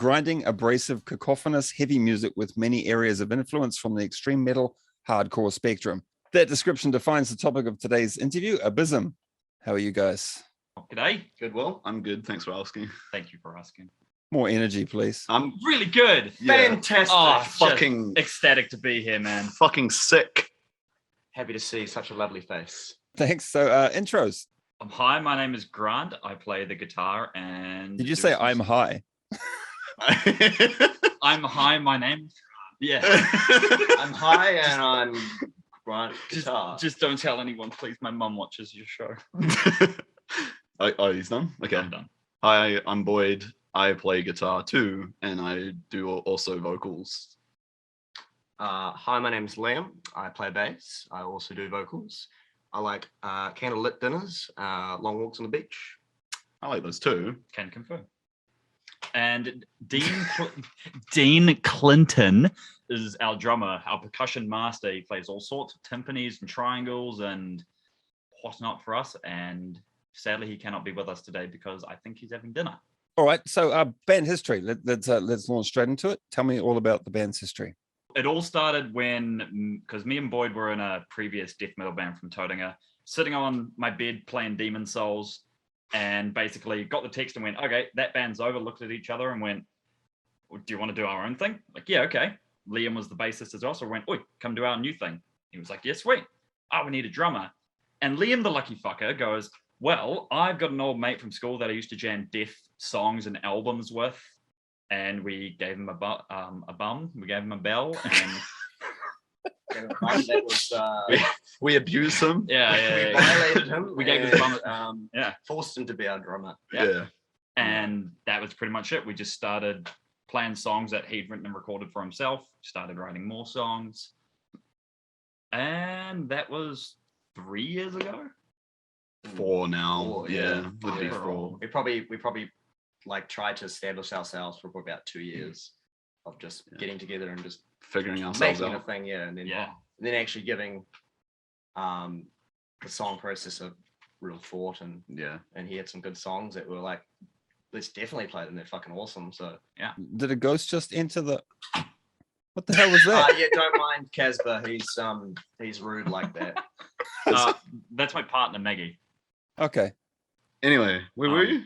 grinding, abrasive, cacophonous, heavy music with many areas of influence from the extreme metal, hardcore spectrum. That description defines the topic of today's interview, Abysm. How are you guys? G'day. Good, Will. I'm good. Thanks for asking. Thank you for asking. More energy, please. I'm Really good. fantastic. Oh, fucking ecstatic to be here, man. fucking sick. Happy to see such a lovely face. Thanks. So, intros. Hi, my name is Grant. I play the guitar and... Did you say I'm high? I'm high, my name? Yeah. I'm high and I'm Grant guitar. Just don't tell anyone, please. My mum watches your show. Oh, he's done? Okay. I'm done. Hi, I'm Boyd. I play guitar too, and I do also vocals. Hi, my name's Liam. I play bass. I also do vocals. I like candlelit dinners, long walks on the beach. I like those too. Can confirm. And Dean Clinton is our drummer, our percussion master. He plays all sorts of timpanis and triangles and whatnot for us. And sadly, he cannot be with us today because I think he's having dinner. All right. So, band history. Let's launch straight into it. Tell me all about the band's history. It all started because me and Boyd were in a previous death metal band from Tauranga, sitting on my bed playing Demon Souls, and basically got the text and went, okay, that band's over, looked at each other and went, well, do you want to do our own thing? Like, yeah, okay. Liam was the bassist as well, so we went, oi, come do our new thing. He was like, yeah, sweet. Oh, we need a drummer. And Liam, the lucky fucker, goes, well, I've got an old mate from school that I used to jam death songs and albums with. And we gave him a bum. We gave him a bell, and That was, We abused him. we yeah. violated him. We gave and, his bum. forced him to be our drummer. Yeah. And that was pretty much it. We just started playing songs that he'd written and recorded for himself. Started writing more songs, and that was 3 years ago. 4 now. 4, yeah, would be Yeah. 4. We probably like tried to establish ourselves for about 2 years of just getting together and just Figuring ourselves making a out. thing, and then actually giving the song process a real thought, and he had some good songs that were like, let's definitely play them. They're fucking awesome. So Did a ghost just enter the... What the hell was that? yeah, don't mind Casper. He's rude like that. That's my partner, Maggie. Okay. Anyway, where were you?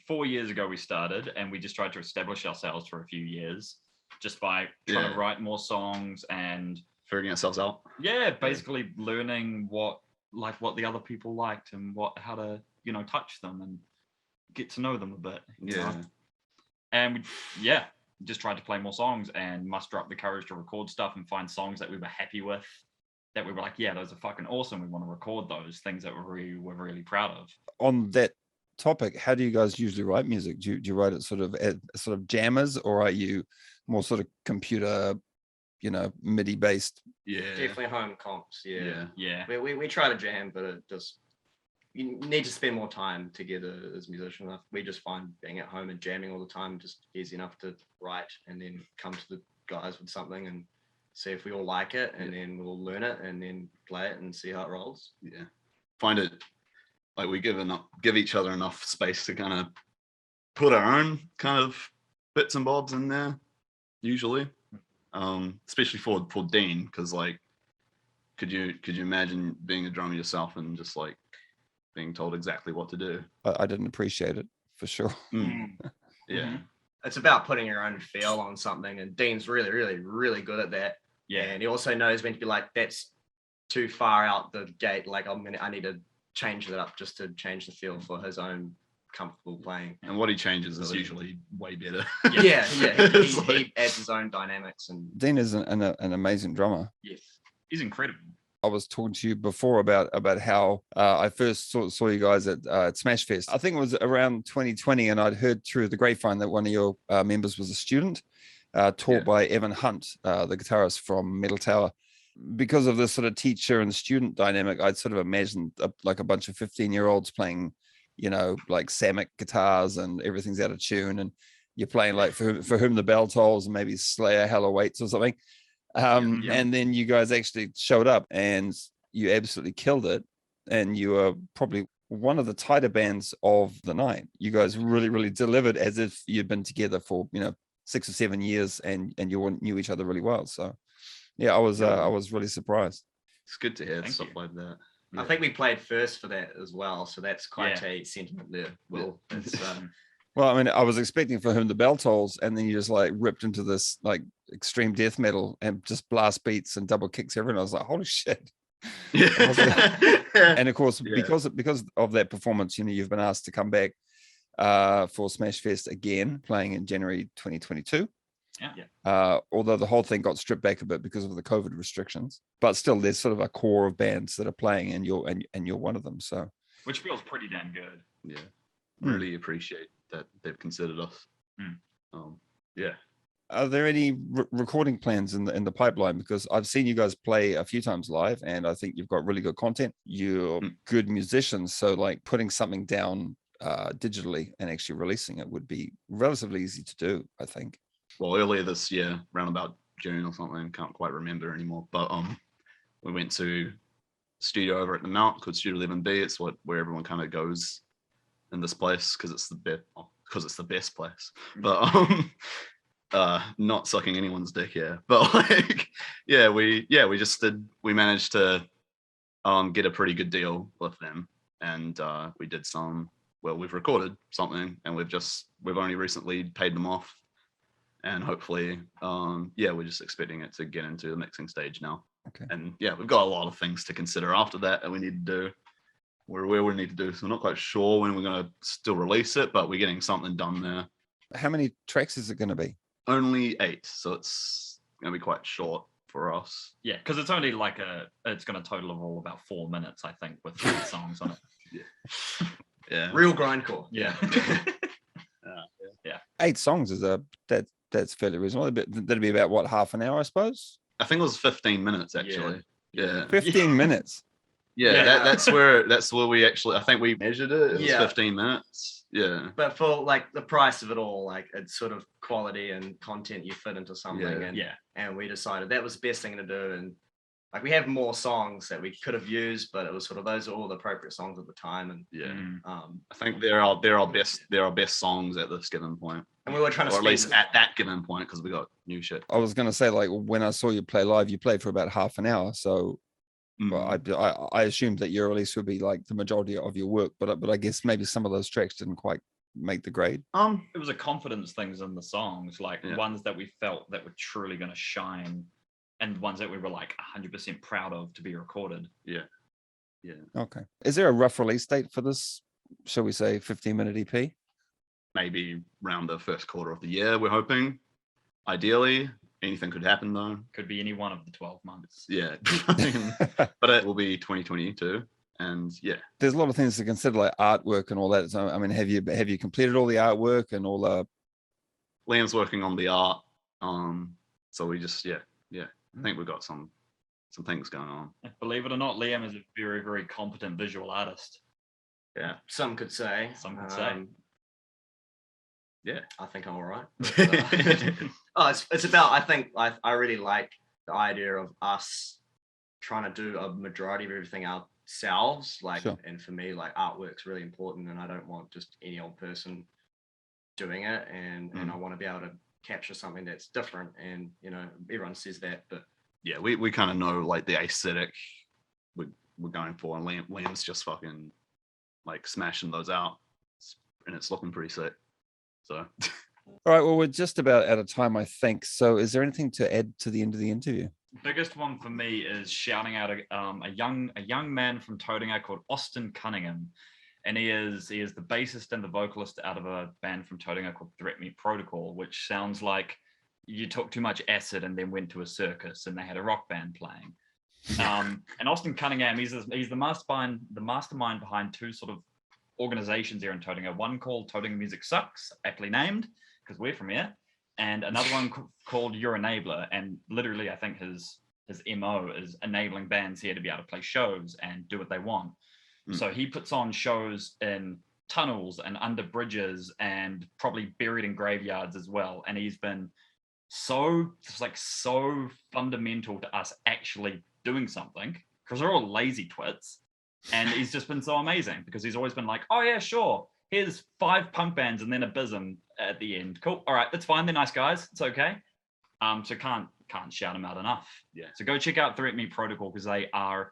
4 years ago we started, and we just tried to establish ourselves for a few years just by trying to write more songs and Figuring ourselves out. basically learning what the other people liked and how to touch them and get to know them a bit. You know? And we just tried to play more songs and muster up the courage to record stuff and find songs that we were happy with, that we were like, yeah, those are fucking awesome. We want to record those things that we're really proud of. On that topic, how do you guys usually write music? Do you write it sort of jammers, or are you more sort of computer, MIDI based? Definitely home comps. Yeah. We try to jam, but it just, you need to spend more time together as musicians. We just find being at home and jamming all the time just easy enough to write and then come to the guys with something and see if we all like it, and then we'll learn it and then play it and see how it rolls. Find it like we give each other enough space to kind of put our own kind of bits and bobs in there, usually. Especially for Dean, because like, could you imagine being a drummer yourself and just like being told exactly what to do? I didn't appreciate it, for sure. It's about putting your own feel on something, and Dean's really, really, really good at that. And he also knows when to be like, that's too far out the gate, like I need to change it up just to change the feel for his own comfortable playing. And what he changes is usually way better. He adds his own dynamics. And Dean is an amazing drummer. Yes, he's incredible. I was talking to you before about how I first saw you guys at Smash Fest. I think it was around 2020, and I'd heard through the grapevine that one of your members was a student taught by Evan Hunt, the guitarist from Metal Tower. Because of this sort of teacher and student dynamic, I'd sort of imagined like a bunch of 15-year-olds playing, like Samick guitars, and everything's out of tune, and you're playing like for whom the bell tolls, and maybe Slayer, Hell Awaits or something. And then you guys actually showed up and you absolutely killed it, and you were probably one of the tighter bands of the night. You guys really, really delivered as if you'd been together for, 6 or 7 years, and you all knew each other really well. So yeah, I was really surprised. It's good to hear Thank stuff you. like that. I think we played first for that as well, so that's quite Yeah. a sentiment there. Will, it's Well, I mean, I was expecting for him the bell tolls, and then you just like ripped into this like extreme death metal and just blast beats and double kicks everyone. I was like, holy shit. Yeah. And of course, Yeah. because of that performance, you've been asked to come back for Smash Fest again, playing in January 2022. Although the whole thing got stripped back a bit because of the COVID restrictions, but still, there's sort of a core of bands that are playing, and you're one of them. So, which feels pretty damn good. Yeah, really appreciate that they've considered us. Yeah. Are there any recording plans in the pipeline? Because I've seen you guys play a few times live, and I think you've got really good content. You're good musicians, so like putting something down digitally and actually releasing it would be relatively easy to do, I think. Well, earlier this year, around about June or something, can't quite remember anymore. But we went to studio over at the Mount called Studio 11B. It's where everyone kind of goes in this place because it's the best place. But not sucking anyone's dick here. But like, we managed to get a pretty good deal with them, and we did we've recorded something, and we've only recently paid them off. And hopefully, we're just expecting it to get into the mixing stage now. Okay. And we've got a lot of things to consider after that we need to do. Where we need to do. So we're not quite sure when we're going to still release it, but we're getting something done there. How many tracks is it going to be? Only 8, so it's going to be quite short for us. Yeah, because it's only like it's going to total of all about 4 minutes, I think, with 3 songs on it. Yeah. real grindcore. Yeah. 8 songs is that's fairly reasonable. That'd be about what, half an hour, I suppose. I think it was 15 minutes actually. Yeah. 15 minutes. Yeah, that's where we actually, I think we measured it. It was 15 minutes. Yeah. But for like the price of it all, like it's sort of quality and content you fit into something. And we decided that was the best thing to do. And like we have more songs that we could have used, but it was sort of those are all the appropriate songs at the time. And I think they're our best songs at this given point. And we were trying to, or at least at that given point, because we got new shit. I was going to say, like, when I saw you play live, you played for about half an hour. So I assumed that your release would be like the majority of your work, but I guess maybe some of those tracks didn't quite make the grade. It was a confidence things in the songs, like ones that we felt that were truly going to shine, and ones that we were like 100% proud of to be recorded. Yeah. Okay. Is there a rough release date for this? Shall we say 15-minute EP? Maybe around the first quarter of the year, we're hoping. Ideally, anything could happen though. Could be any one of the 12 months. Yeah. But it will be 2022. And there's a lot of things to consider, like artwork and all that. So I mean, have you completed all the artwork and all the? Liam's working on the art. So we just I think we've got some things going on. Believe it or not, Liam is a very, very competent visual artist. Yeah, some could say. Yeah, I think I'm all right. But, it's about, I think I really like the idea of us trying to do a majority of everything ourselves. Like, and for me, like artwork's really important, and I don't want just any old person doing it. And I want to be able to capture something that's different. And everyone says that, but yeah, we kind of know like the aesthetic we're going for, and Liam's just fucking like smashing those out, and it's looking pretty sick. So, all right. Well, we're just about out of time, I think. So, is there anything to add to the end of the interview? Biggest one for me is shouting out a young man from Tauranga called Austin Cunningham, and he is the bassist and the vocalist out of a band from Tauranga called Threat Meat Protocol, which sounds like you took too much acid and then went to a circus and they had a rock band playing. And Austin Cunningham, he's the mastermind behind 2 sort of organizations here in Tauranga. One called Tauranga Music Sucks, aptly named because we're from here, and another one called Your Enabler. And literally, I think his MO is enabling bands here to be able to play shows and do what they want. So he puts on shows in tunnels and under bridges and probably buried in graveyards as well. And he's been so fundamental to us actually doing something, because we're all lazy twits. And he's just been so amazing, because he's always been like, oh yeah, sure, here's 5 punk bands and then Abysm at the end. Cool. All right, that's fine. They're nice guys. It's okay. So can't shout them out enough. Yeah. So go check out Threat Me Protocol because they are,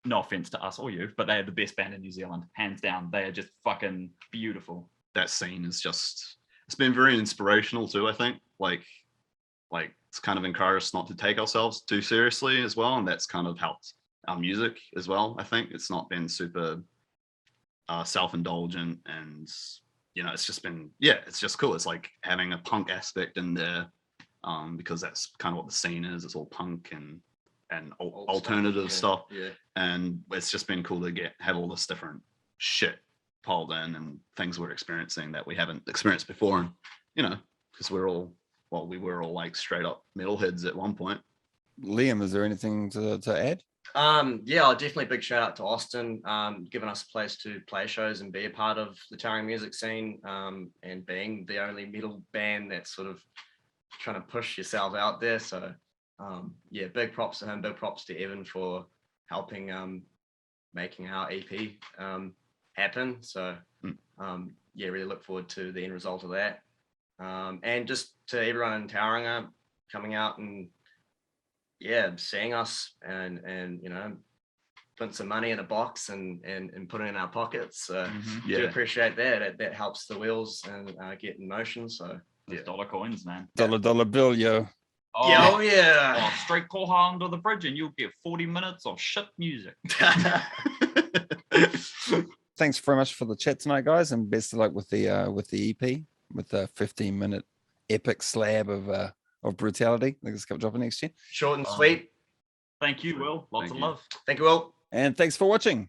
no offense to us or you, but they are the best band in New Zealand, hands down. They are just fucking beautiful. That scene is just, it's been very inspirational too, I think. Like it's kind of encouraged us not to take ourselves too seriously as well, and that's kind of helped our music as well. I think it's not been super self-indulgent, and it's just been, it's just cool. It's like having a punk aspect in there, because that's kind of what the scene is. It's all punk and alternative stuff. Yeah. And it's just been cool to have all this different shit piled in and things we're experiencing that we haven't experienced before. And because we were all like straight up metalheads at one point. Liam, is there anything to add? Definitely big shout out to Austin, giving us a place to play shows and be a part of the Tauranga music scene, and being the only metal band that's sort of trying to push yourself out there. So big props to him, big props to Evan for helping making our EP happen. So really look forward to the end result of that. And just to everyone in Tauranga coming out and seeing us and putting some money in a box and putting it in our pockets. Do appreciate that. That helps the wheels and get in motion. So $dollar coins, man. Dollar bill, yo. Oh, yeah. Straight Koha under the bridge and you'll get 40 minutes of shit music. Thanks very much for the chat tonight, guys, and best of luck with the EP, with the 15-minute epic slab of brutality. I think it's coming dropping next year. Short and sweet. Thank you, Will. Lots of love. Thank you, Will. And thanks for watching.